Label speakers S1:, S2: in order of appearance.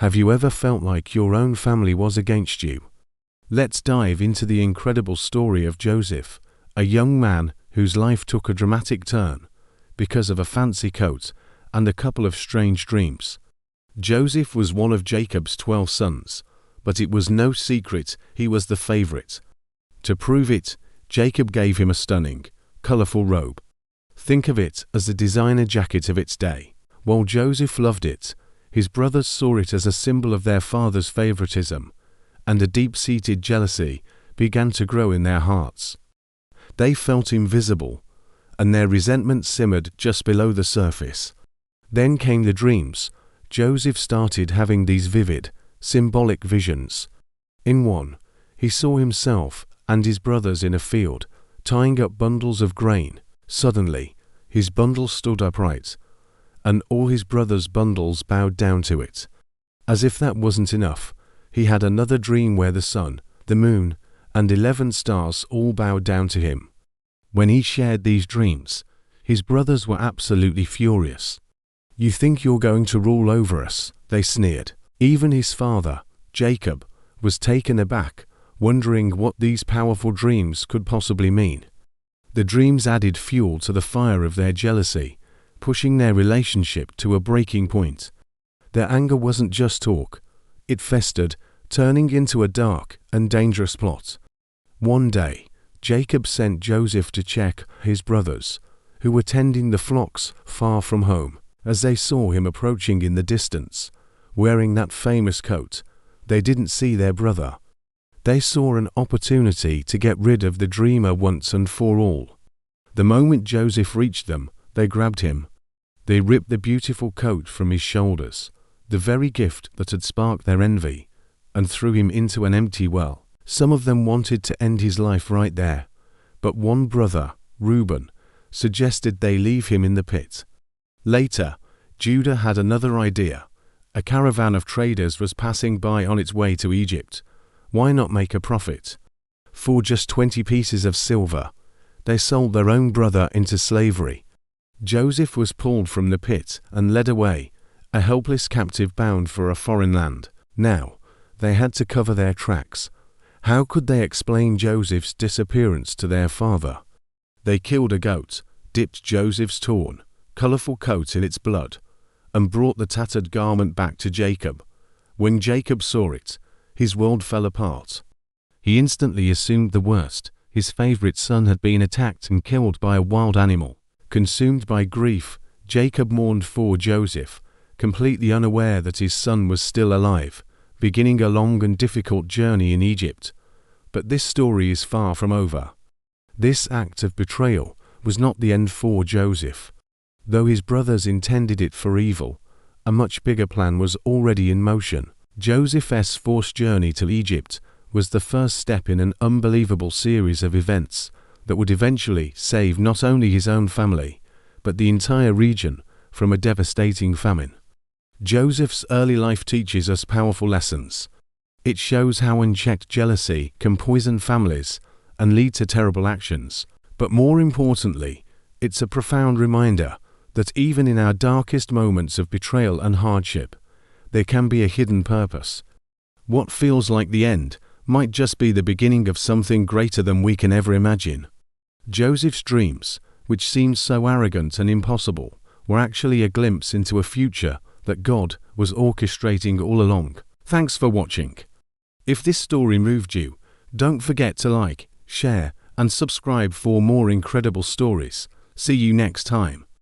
S1: Have you ever felt like your own family was against you? Let's dive into the incredible story of Joseph, a young man whose life took a dramatic turn because of a fancy coat and a couple of strange dreams. Joseph was one of Jacob's 12 sons, but it was no secret he was the favorite. To prove it, Jacob gave him a stunning, colorful robe. Think of it as the designer jacket of its day. While Joseph loved it, his brothers saw it as a symbol of their father's favoritism, and a deep-seated jealousy began to grow in their hearts. They felt invisible, and their resentment simmered just below the surface. Then came the dreams. Joseph started having these vivid, symbolic visions. In one, he saw himself and his brothers in a field, tying up bundles of grain. Suddenly, his bundle stood upright, and all his brothers' bundles bowed down to it. As if that wasn't enough, he had another dream where the sun, the moon, and 11 stars all bowed down to him. When he shared these dreams, his brothers were absolutely furious. "You think you're going to rule over us?" they sneered. Even his father, Jacob, was taken aback, wondering what these powerful dreams could possibly mean. The dreams added fuel to the fire of their jealousy, pushing their relationship to a breaking point. Their anger wasn't just talk. It festered, turning into a dark and dangerous plot. One day, Jacob sent Joseph to check his brothers, who were tending the flocks far from home. As they saw him approaching in the distance, wearing that famous coat, they didn't see their brother. They saw an opportunity to get rid of the dreamer once and for all. The moment Joseph reached them, they grabbed him. They ripped the beautiful coat from his shoulders, the very gift that had sparked their envy, and threw him into an empty well. Some of them wanted to end his life right there, but one brother, Reuben, suggested they leave him in the pit. Later, Judah had another idea. A caravan of traders was passing by on its way to Egypt. Why not make a profit? For just 20 pieces of silver, they sold their own brother into slavery. Joseph was pulled from the pit and led away, a helpless captive bound for a foreign land. Now, they had to cover their tracks. How could they explain Joseph's disappearance to their father? They killed a goat, dipped Joseph's torn, colorful coat in its blood, and brought the tattered garment back to Jacob. When Jacob saw it, his world fell apart. He instantly assumed the worst. His favorite son had been attacked and killed by a wild animal. Consumed by grief, Jacob mourned for Joseph, completely unaware that his son was still alive, beginning a long and difficult journey in Egypt. But this story is far from over. This act of betrayal was not the end for Joseph. Though his brothers intended it for evil, a much bigger plan was already in motion. Joseph's forced journey to Egypt was the first step in an unbelievable series of events that would eventually save not only his own family, but the entire region from a devastating famine. Joseph's early life teaches us powerful lessons. It shows how unchecked jealousy can poison families and lead to terrible actions. But more importantly, it's a profound reminder that even in our darkest moments of betrayal and hardship, there can be a hidden purpose. What feels like the end might just be the beginning of something greater than we can ever imagine. Joseph's dreams, which seemed so arrogant and impossible, were actually a glimpse into a future that God was orchestrating all along. Thanks for watching. If this story moved you, don't forget to like, share, and subscribe for more incredible stories. See you next time.